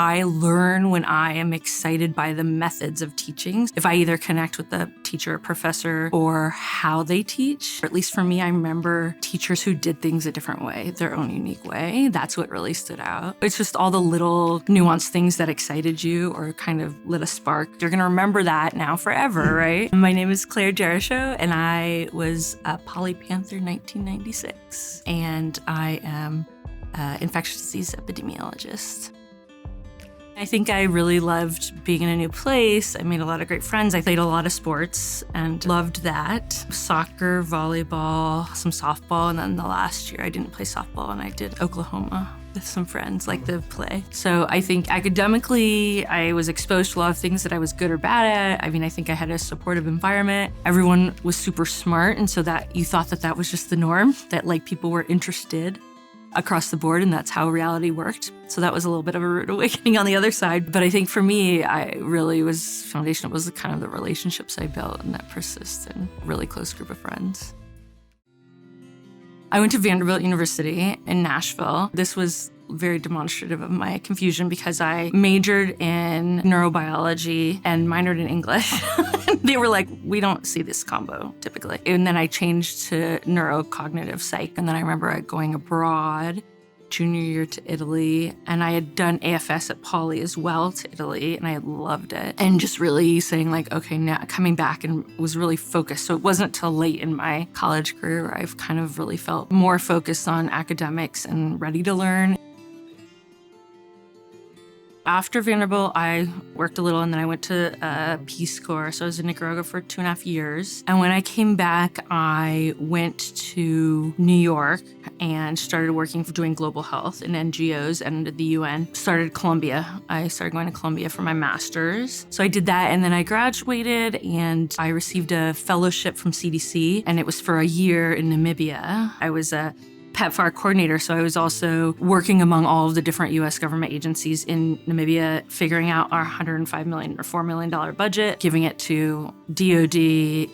I learn when I am excited by the methods of teaching. If I either connect with the teacher or professor or how they teach, or at least for me, I remember teachers who did things a different way, their own unique way. That's what really stood out. It's just all the little nuanced things that excited you or kind of lit a spark. You're gonna remember that now forever, right? My name is Jarashow, and I was a Poly Panther 1996, and I am an infectious disease epidemiologist. I think I really loved being in a new place. I made a lot of great friends. I played a lot of sports and loved that. Soccer, volleyball, some softball, and then the last year I didn't play softball and I did Oklahoma with some friends, like the play. So I think academically, I was exposed to a lot of things that I was good or bad at. I mean, I think I had a supportive environment. Everyone was super smart, and so that you thought that that was just the norm, that like people were interested across the board, and that's how reality worked. So that was a little bit of a rude awakening on the other side. But I think for me, I really was foundational was kind of the relationships I built and that persist and a really close group of friends. I went to Vanderbilt University in Nashville. This was very demonstrative of my confusion because I majored in neurobiology and minored in English. They were like, we don't see this combo typically. And then I changed to neurocognitive psych. And then I remember going abroad junior year to Italy. And I had done AFS at Poly as well to Italy, and I had loved it. And just really saying like, okay, now coming back and was really focused. So it wasn't till late in my college career where I've kind of really felt more focused on academics and ready to learn. After Vanderbilt, I worked a little and then I went to Peace Corps. So I was in Nicaragua for 2.5 years. And when I came back, I went to New York and started working for doing global health in NGOs and the UN. Started Columbia. I started going to Columbia for my master's. So I did that and then I graduated and I received a fellowship from CDC, and it was for a year in Namibia. I was a PEPFAR coordinator, so I was also working among all of the different U.S. government agencies in Namibia, figuring out our $105 million or $4 million budget, giving it to DOD,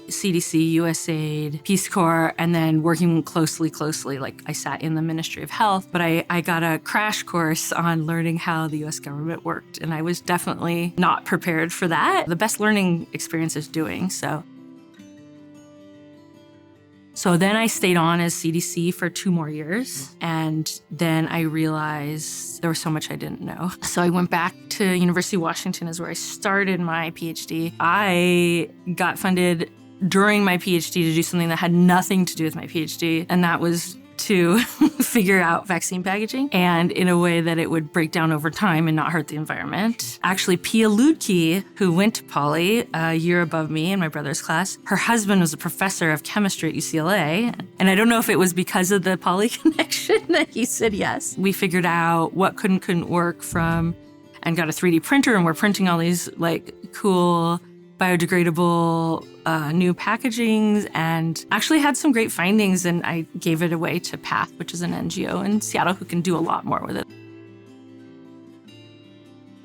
CDC, USAID, Peace Corps, and then working closely, like I sat in the Ministry of Health, but I got a crash course on learning how the U.S. government worked, and I was definitely not prepared for that. The best learning experience is doing so. So then I stayed on as CDC for 2 more years, and then I realized there was so much I didn't know. So I went back to University of Washington is where I started my PhD. I got funded during my PhD to do something that had nothing to do with my PhD, and that was to figure out vaccine packaging and in a way that it would break down over time and not hurt the environment. Actually, Pia Ludke, who went to Poly a year above me in my brother's class, her husband was a professor of chemistry at UCLA. And I don't know if it was because of the Poly connection that he said yes. We figured out what couldn't work from and got a 3D printer, and we're printing all these like cool biodegradable new packagings, and actually had some great findings, and I gave it away to PATH, which is an NGO in Seattle who can do a lot more with it.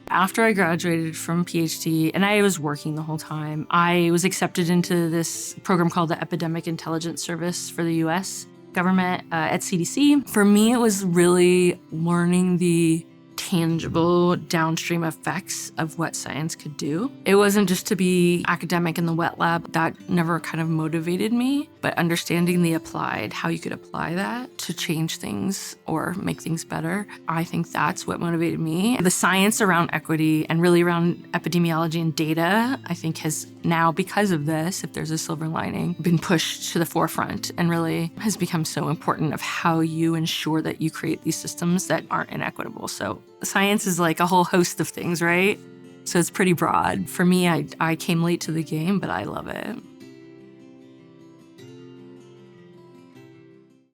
After I graduated from PhD, and I was working the whole time, I was accepted into this program called the Epidemic Intelligence Service for the US government at CDC. For me, it was really learning the tangible downstream effects of what science could do. It wasn't just to be academic in the wet lab. That never kind of motivated me, but understanding the applied, how you could apply that to change things or make things better, I think that's what motivated me. The science around equity and really around epidemiology and data, I think has now, because of this, if there's a silver lining, been pushed to the forefront and really has become so important of how you ensure that you create these systems that aren't inequitable. So science is like a whole host of things, right? So it's pretty broad. For me, I came late to the game, but I love it.